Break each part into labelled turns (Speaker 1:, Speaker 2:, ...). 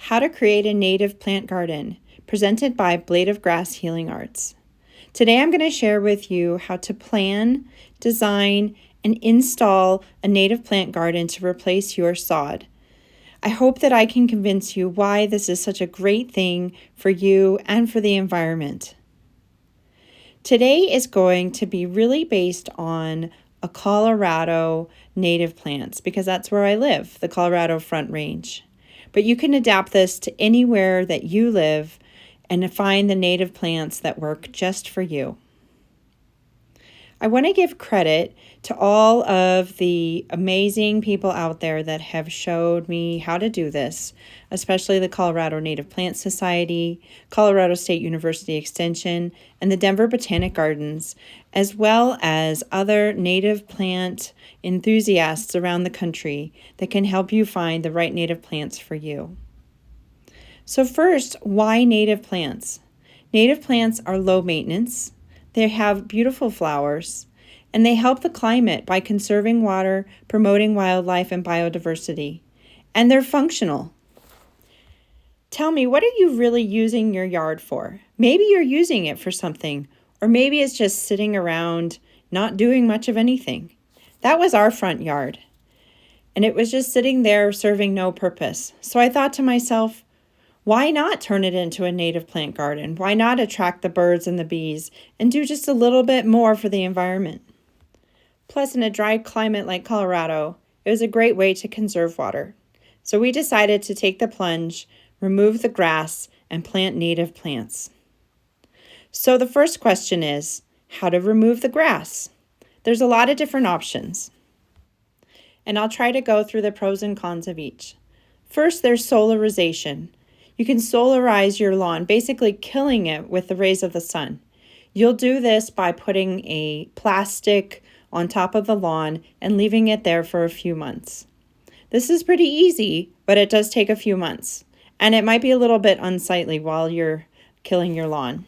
Speaker 1: How to Create a Native Plant Garden, presented by Blade of Grass Healing Arts. Today I'm going to share with you how to plan, design, and install a native plant garden to replace your sod. I hope that I can convince you why this is such a great thing for you and for the environment. Today is going to be really based on a Colorado native plants because that's where I live, the Colorado Front Range. But you can adapt this to anywhere that you live and find the native plants that work just for you. I want to give credit to all of the amazing people out there that have showed me how to do this, especially the Colorado Native Plant Society, Colorado State University Extension, and the Denver Botanic Gardens, as well as other native plant enthusiasts around the country that can help you find the right native plants for you. So first, why native plants? Native plants are low maintenance. They have beautiful flowers, and they help the climate by conserving water, promoting wildlife and biodiversity, and they're functional. Tell me, what are you really using your yard for? Maybe you're using it for something, or maybe it's just sitting around not doing much of anything. That was our front yard, and it was just sitting there serving no purpose. So I thought to myself, why not turn it into a native plant garden? Why not attract the birds and the bees and do just a little bit more for the environment? Plus, in a dry climate like Colorado, it was a great way to conserve water. So we decided to take the plunge, remove the grass, and plant native plants. So the first question is, how to remove the grass? There's a lot of different options, and I'll try to go through the pros and cons of each. First, there's solarization. You can solarize your lawn, basically killing it with the rays of the sun. You'll do this by putting a plastic on top of the lawn and leaving it there for a few months. This is pretty easy, but it does take a few months, and it might be a little bit unsightly while you're killing your lawn.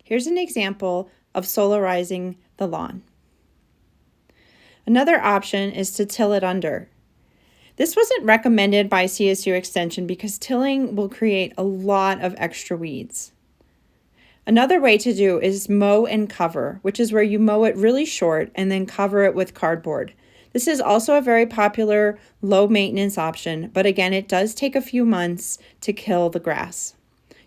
Speaker 1: Here's an example of solarizing the lawn. Another option is to till it under. This wasn't recommended by CSU Extension because tilling will create a lot of extra weeds. Another way to do is mow and cover, which is where you mow it really short and then cover it with cardboard. This is also a very popular low maintenance option, but again, it does take a few months to kill the grass.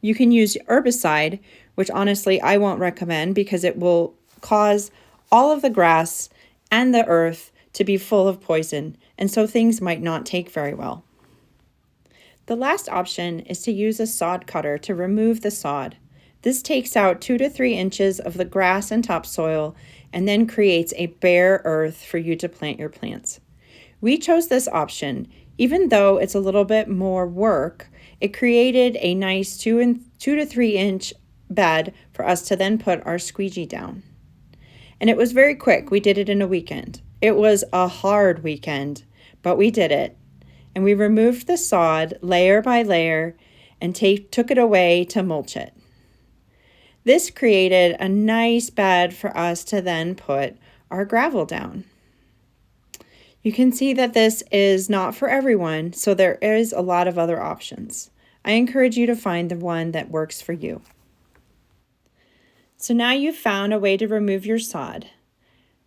Speaker 1: You can use herbicide, which honestly I won't recommend because it will cause all of the grass and the earth to be full of poison, and so things might not take very well. The last option is to use a sod cutter to remove the sod. This takes out 2 to 3 inches of the grass and topsoil and then creates a bare earth for you to plant your plants. We chose this option. Even though it's a little bit more work, it created a nice 2 to 3 inch bed for us to then put our squeegee down. And it was very quick. We did it in a weekend. It was a hard weekend, but we did it. And we removed the sod layer by layer and took it away to mulch it. This created a nice bed for us to then put our gravel down. You can see that this is not for everyone, so there is a lot of other options. I encourage you to find the one that works for you. So now you've found a way to remove your sod.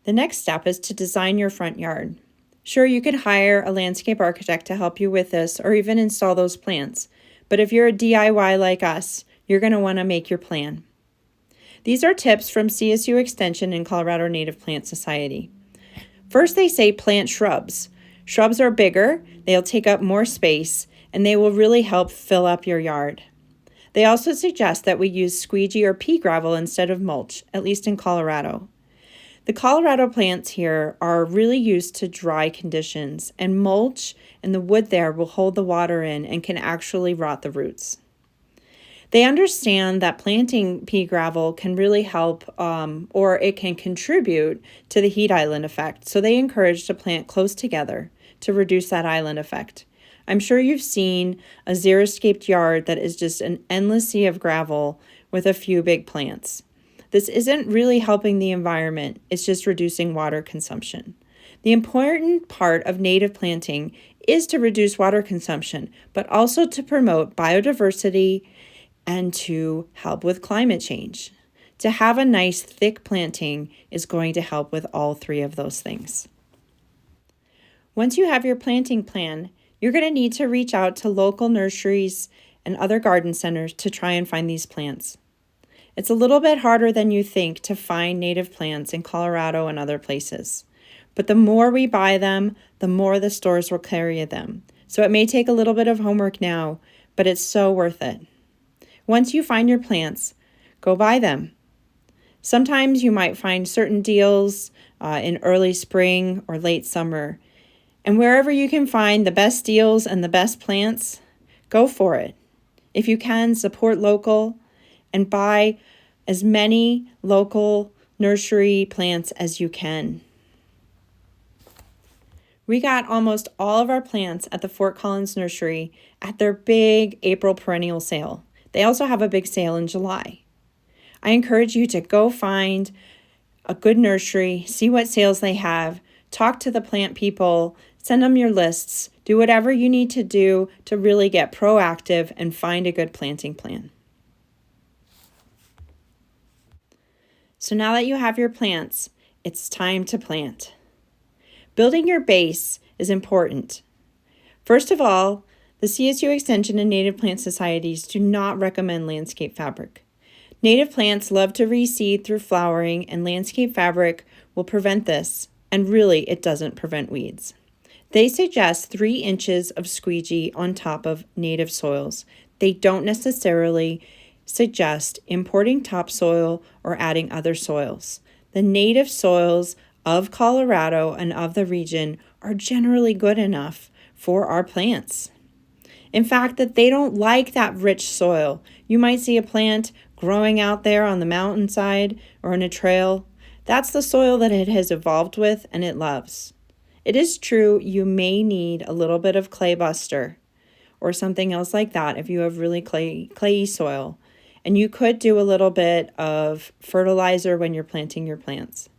Speaker 1: The next step is to design your front yard. Sure, you could hire a landscape architect to help you with this or even install those plants. But if you're a DIY like us, you're going to want to make your plan. These are tips from CSU Extension and Colorado Native Plant Society. First, they say plant shrubs. Shrubs are bigger, they'll take up more space, and they will really help fill up your yard. They also suggest that we use squeegee or pea gravel instead of mulch, at least in Colorado. The Colorado plants here are really used to dry conditions, and mulch and the wood there will hold the water in and can actually rot the roots. They understand that planting pea gravel can really help or it can contribute to the heat island effect, so they encourage to plant close together to reduce that island effect. I'm sure you've seen a xeriscaped yard that is just an endless sea of gravel with a few big plants. This isn't really helping the environment, it's just reducing water consumption. The important part of native planting is to reduce water consumption, but also to promote biodiversity and to help with climate change. To have a nice thick planting is going to help with all three of those things. Once you have your planting plan, you're going to need to reach out to local nurseries and other garden centers to try and find these plants. It's a little bit harder than you think to find native plants in Colorado and other places. But the more we buy them, the more the stores will carry them. So it may take a little bit of homework now, but it's so worth it. Once you find your plants, go buy them. Sometimes you might find certain deals in early spring or late summer. And wherever you can find the best deals and the best plants, go for it. If you can, support local and buy as many local nursery plants as you can. We got almost all of our plants at the Fort Collins Nursery at their big April perennial sale. They also have a big sale in July. I encourage you to go find a good nursery, see what sales they have, talk to the plant people, send them your lists, do whatever you need to do to really get proactive and find a good planting plan. So now that you have your plants, it's time to plant. Building your base is important. First of all, the CSU Extension and Native Plant Societies do not recommend landscape fabric. Native plants love to reseed through flowering, and landscape fabric will prevent this, and really it doesn't prevent weeds. They suggest 3 inches of squeegee on top of native soils. They don't necessarily suggest importing topsoil or adding other soils. The native soils of Colorado and of the region are generally good enough for our plants. In fact, that they don't like that rich soil. You might see a plant growing out there on the mountainside or in a trail. That's the soil that it has evolved with and it loves. It is true you may need a little bit of clay buster or something else like that if you have really clayey soil. And you could do a little bit of fertilizer when you're planting your plants.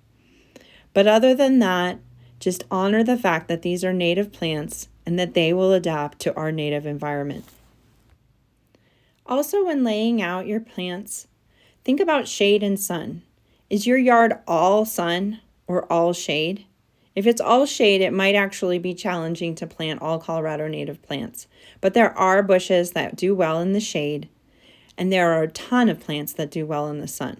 Speaker 1: But other than that, just honor the fact that these are native plants and that they will adapt to our native environment. Also, when laying out your plants, think about shade and sun. Is your yard all sun or all shade? If it's all shade, it might actually be challenging to plant all Colorado native plants. But there are bushes that do well in the shade, and there are a ton of plants that do well in the sun.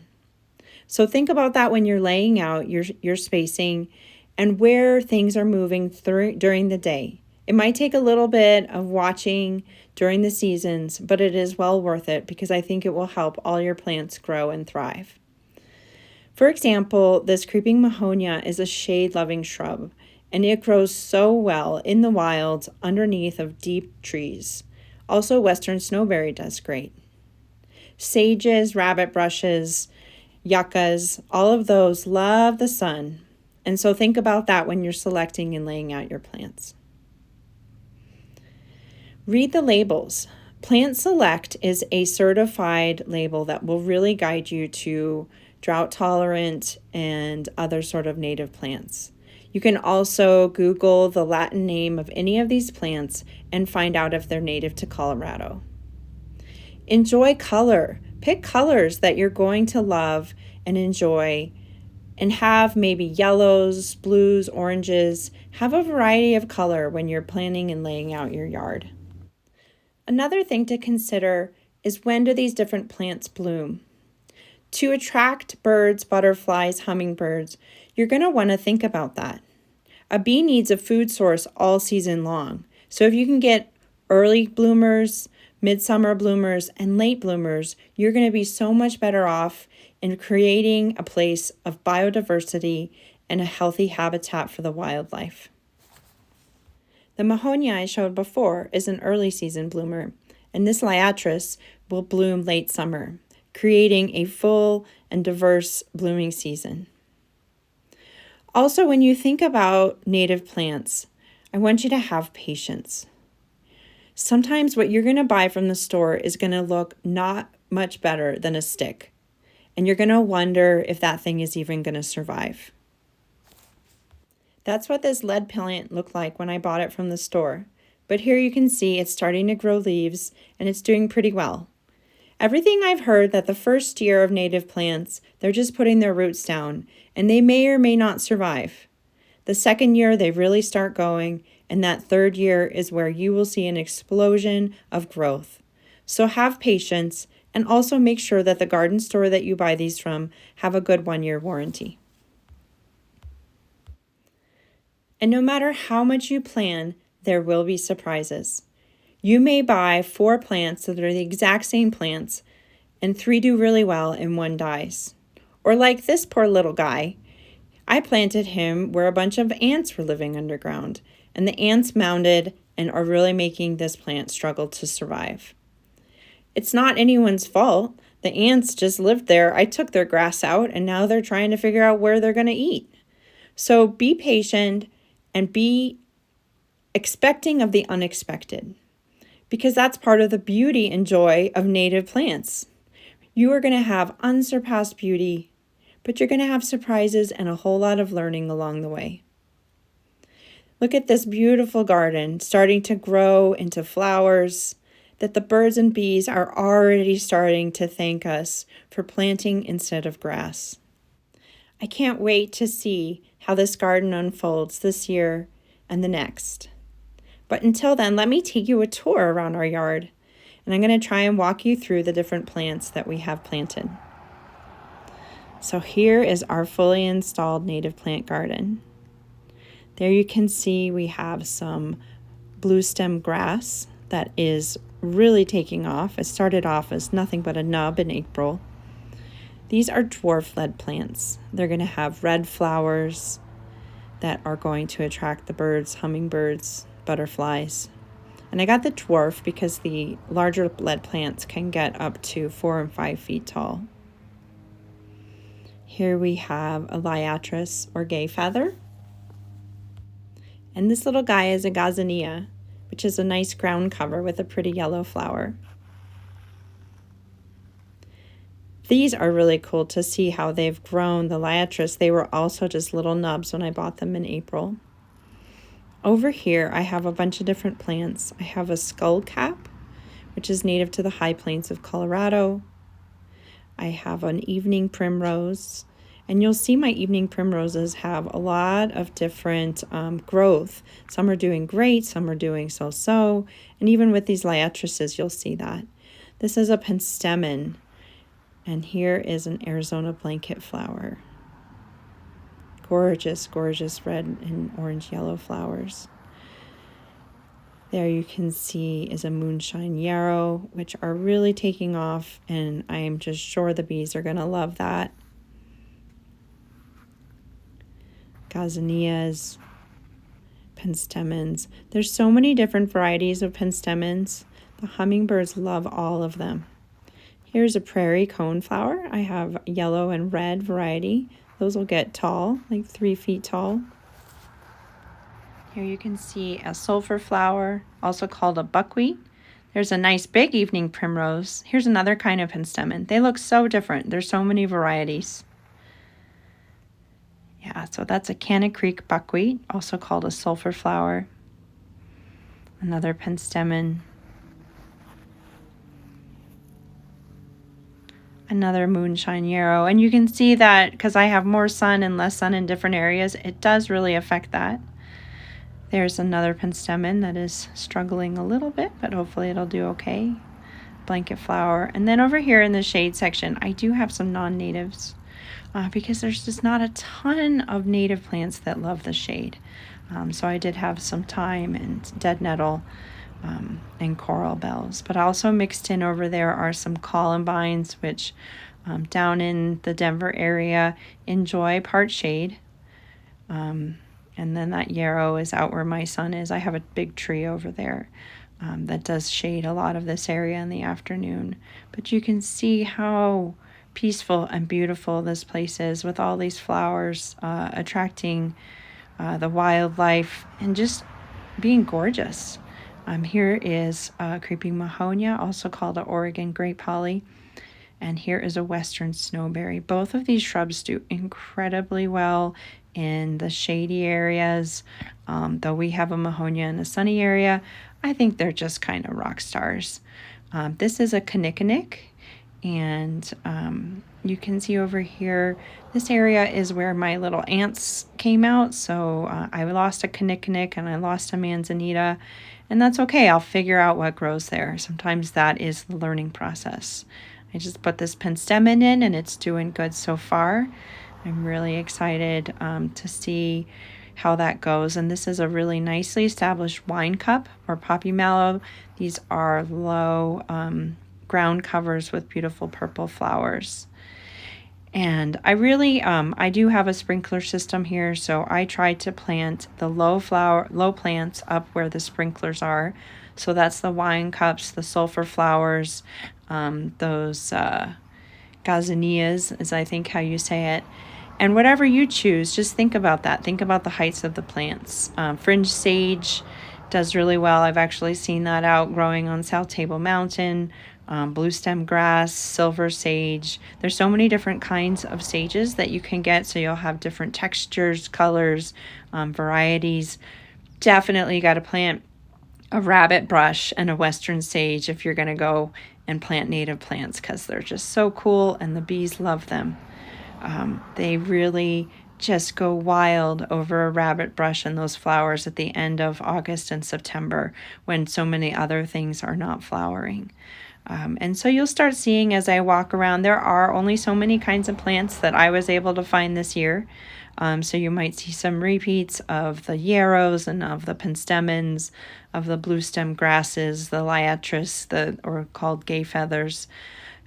Speaker 1: So think about that when you're laying out your spacing and where things are moving through during the day. It might take a little bit of watching during the seasons, but it is well worth it because I think it will help all your plants grow and thrive. For example, this creeping mahonia is a shade-loving shrub, and it grows so well in the wild underneath of deep trees. Also, western snowberry does great. Sages, rabbit brushes, yuccas, all of those love the sun. And so think about that when you're selecting and laying out your plants. Read the labels. Plant Select is a certified label that will really guide you to drought tolerant and other sort of native plants. You can also Google the Latin name of any of these plants and find out if they're native to Colorado. Enjoy color. Pick colors that you're going to love and enjoy and have maybe yellows, blues, oranges. Have a variety of color when you're planning and laying out your yard. Another thing to consider is when do these different plants bloom? To attract birds, butterflies, hummingbirds, you're going to want to think about that. A bee needs a food source all season long. So if you can get early bloomers, midsummer bloomers, and late bloomers, you're going to be so much better off in creating a place of biodiversity and a healthy habitat for the wildlife. The mahonia I showed before is an early season bloomer, and this liatris will bloom late summer, creating a full and diverse blooming season. Also, when you think about native plants, I want you to have patience. Sometimes what you're going to buy from the store is going to look not much better than a stick, and you're going to wonder if that thing is even going to survive. That's what this lead plant looked like when I bought it from the store. but here you can see it's starting to grow leaves and it's doing pretty well. Everything I've heard that the first year of native plants, they're just putting their roots down and they may or may not survive. The second year they really start going, and that third year is where you will see an explosion of growth. So have patience and also make sure that the garden store that you buy these from have a good 1-year warranty. And no matter how much you plan, there will be surprises. You may buy 4 plants that are the exact same plants, and 3 do really well and 1 dies. Or like this poor little guy, I planted him where a bunch of ants were living underground, and the ants mounded and are really making this plant struggle to survive. It's not anyone's fault. The ants just lived there. I took their grass out, and now they're trying to figure out where they're going to eat. So be patient and be expecting of the unexpected, because that's part of the beauty and joy of native plants. You are going to have unsurpassed beauty, but you're going to have surprises and a whole lot of learning along the way. Look at this beautiful garden starting to grow into flowers that the birds and bees are already starting to thank us for planting instead of grass. I can't wait to see how this garden unfolds this year and the next. But until then, let me take you a tour around our yard, and I'm going to try and walk you through the different plants that we have planted. So here is our fully installed native plant garden. There you can see we have some blue stem grass that is really taking off. It started off as nothing but a nub in April. These are dwarf lead plants. They're going to have red flowers that are going to attract the birds, hummingbirds, butterflies. And I got the dwarf because the larger lead plants can get up to 4 and 5 feet tall. Here we have a liatris or gay feather. And this little guy is a gazania, which is a nice ground cover with a pretty yellow flower. These are really cool to see how they've grown. The liatris, they were also just little nubs when I bought them in April. Over here, I have a bunch of different plants. I have a skullcap, which is native to the high plains of Colorado. I have an evening primrose, and you'll see my evening primroses have a lot of different growth. Some are doing great, some are doing so-so, and even with these liatrices, you'll see that. This is a penstemon, and here is an Arizona blanket flower. Gorgeous, gorgeous red and orange yellow flowers. There you can see is a moonshine yarrow, which are really taking off, and I am just sure the bees are going to love that. Gazanias, penstemons. There's so many different varieties of penstemons. The hummingbirds love all of them. Here's a prairie coneflower. I have yellow and red variety. Those will get tall, like 3 feet tall. Here you can see a sulfur flower, also called a buckwheat. There's a nice big evening primrose. Here's another kind of penstemon. They look so different. There's so many varieties. Yeah, so that's a Canna Creek buckwheat, also called a sulfur flower. Another penstemon. Another moonshine yarrow. And you can see that because I have more sun and less sun in different areas, it does really affect that. There's another penstemon that is struggling a little bit, but hopefully it'll do okay. Blanket flower. And then over here in the shade section, I do have some non-natives because there's just not a ton of native plants that love the shade. So I did have some thyme and dead nettle and coral bells. But also mixed in over there are some columbines, which down in the Denver area enjoy part shade. And then that yarrow is out where my son is. I have a big tree over there that does shade a lot of this area in the afternoon. But you can see how peaceful and beautiful this place is with all these flowers attracting the wildlife and just being gorgeous. Here is creeping mahonia, also called an Oregon grape holly. And here is a western snowberry. Both of these shrubs do incredibly well in the shady areas. Though we have a mahonia in a sunny area, I think they're just kind of rock stars. This is a kinnikinick, and you can see over here, this area is where my little ants came out. So I lost a kinnikinick and I lost a manzanita, and that's okay. I'll figure out what grows there. Sometimes that is the learning process. I just put this penstemon in and it's doing good so far. I'm really excited to see how that goes. And this is a really nicely established wine cup or poppy mallow. These are low ground covers with beautiful purple flowers. And I really, I do have a sprinkler system here, so I try to plant the low plants up where the sprinklers are. So that's the wine cups, the sulfur flowers, those gazanias, is I think how you say it. And whatever you choose, just think about that. Think about the heights of the plants. Fringe sage does really well. I've actually seen that out growing on South Table Mountain. Blue stem grass, silver sage. There's so many different kinds of sages that you can get, so you'll have different textures, colors, varieties. Definitely got to plant a rabbit brush and a western sage if you're going to go and plant native plants, because they're just so cool and the bees love them. They really just go wild over a rabbit brush and those flowers at the end of August and September when so many other things are not flowering. And so you'll start seeing as I walk around, there are only so many kinds of plants that I was able to find this year. So you might see some repeats of the yarrows and of the penstemons, of the blue stem grasses, the liatris, or called gay feathers,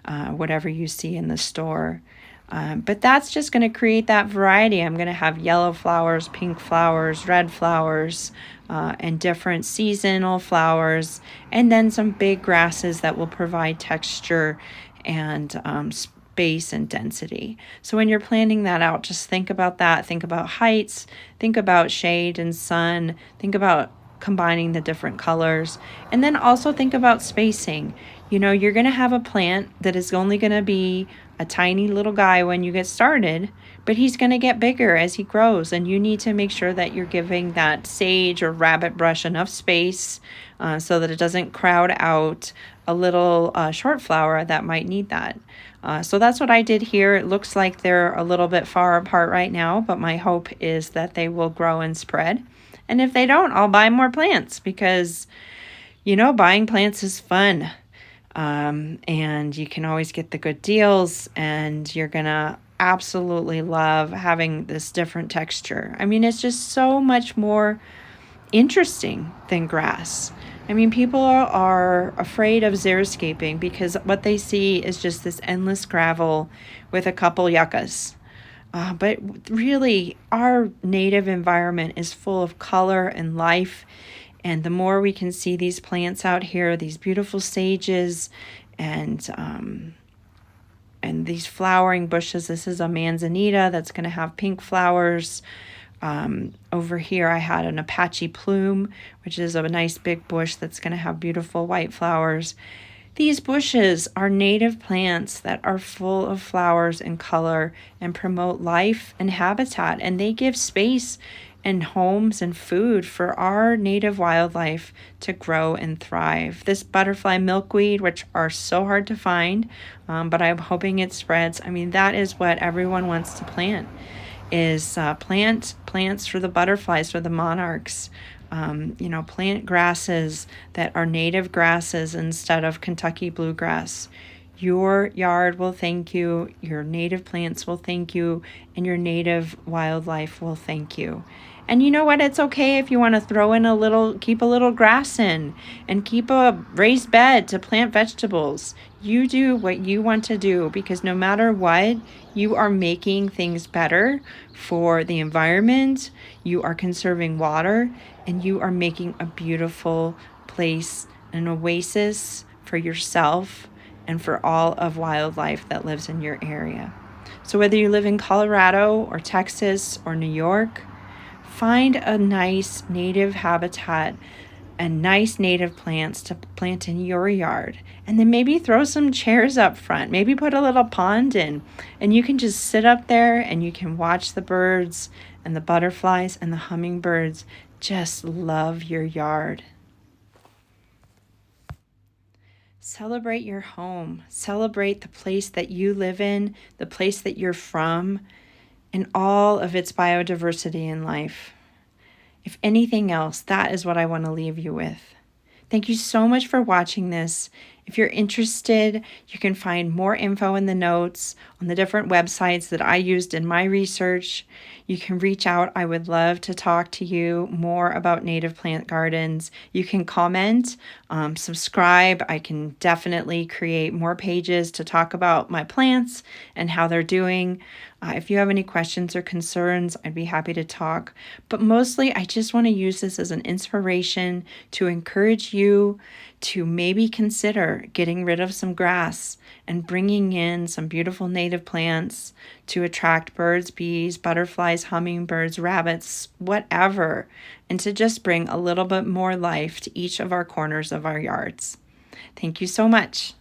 Speaker 1: whatever you see in the store. But that's just going to create that variety. I'm going to have yellow flowers, pink flowers, red flowers, and different seasonal flowers, and then some big grasses that will provide texture and space and density. So when you're planning that out, just think about that. Think about heights, think about shade and sun, think about combining the different colors, and then also think about spacing. You know, you're going to have a plant that is only going to be a tiny little guy when you get started, but he's going to get bigger as he grows, and you need to make sure that you're giving that sage or rabbit brush enough space so that it doesn't crowd out a little short flower that might need that. So that's what I did here. It looks like they're a little bit far apart right now, but my hope is that they will grow and spread. And if they don't, I'll buy more plants, because, you know, buying plants is fun. And you can always get the good deals, and you're going to absolutely love having this different texture. I mean, it's just so much more interesting than grass. I mean, people are afraid of xeriscaping because what they see is just this endless gravel with a couple yuccas. But really, our native environment is full of color and life. And the more we can see these plants out here, these beautiful sages and these flowering bushes. This is a manzanita that's going to have pink flowers. Over here I had an Apache plume, which is a nice big bush that's going to have beautiful white flowers. These bushes are native plants that are full of flowers and color and promote life and habitat, and they give space and homes and food for our native wildlife to grow and thrive. This butterfly milkweed, which are so hard to find, but I'm hoping it spreads. I mean, that is what everyone wants to plant, is plant plants for the butterflies, for the monarchs. Plant grasses that are native grasses instead of Kentucky bluegrass. Your yard will thank you, your native plants will thank you, and your native wildlife will thank you. And you know what? It's okay if you want to throw in keep a little grass in, and keep a raised bed to plant vegetables. You do what you want to do, because no matter what, you are making things better for the environment, you are conserving water, and you are making a beautiful place, an oasis for yourself and for all of wildlife that lives in your area. So whether you live in Colorado or Texas or New York, find a nice native habitat and nice native plants to plant in your yard. And then maybe throw some chairs up front. Maybe put a little pond in. And you can just sit up there and you can watch the birds and the butterflies and the hummingbirds just love your yard. Celebrate your home. Celebrate the place that you live in, the place that you're from, and all of its biodiversity in life. If anything else, that is what I want to leave you with. Thank you so much for watching this. If you're interested, you can find more info in the notes on the different websites that I used in my research. You can reach out. I would love to talk to you more about native plant gardens. You can comment, subscribe. I can definitely create more pages to talk about my plants and how they're doing. If you have any questions or concerns, I'd be happy to talk. But mostly, I just want to use this as an inspiration to encourage you to maybe consider getting rid of some grass and bringing in some beautiful native plants to attract birds, bees, butterflies, hummingbirds, rabbits, whatever, and to just bring a little bit more life to each of our corners of our yards. Thank you so much.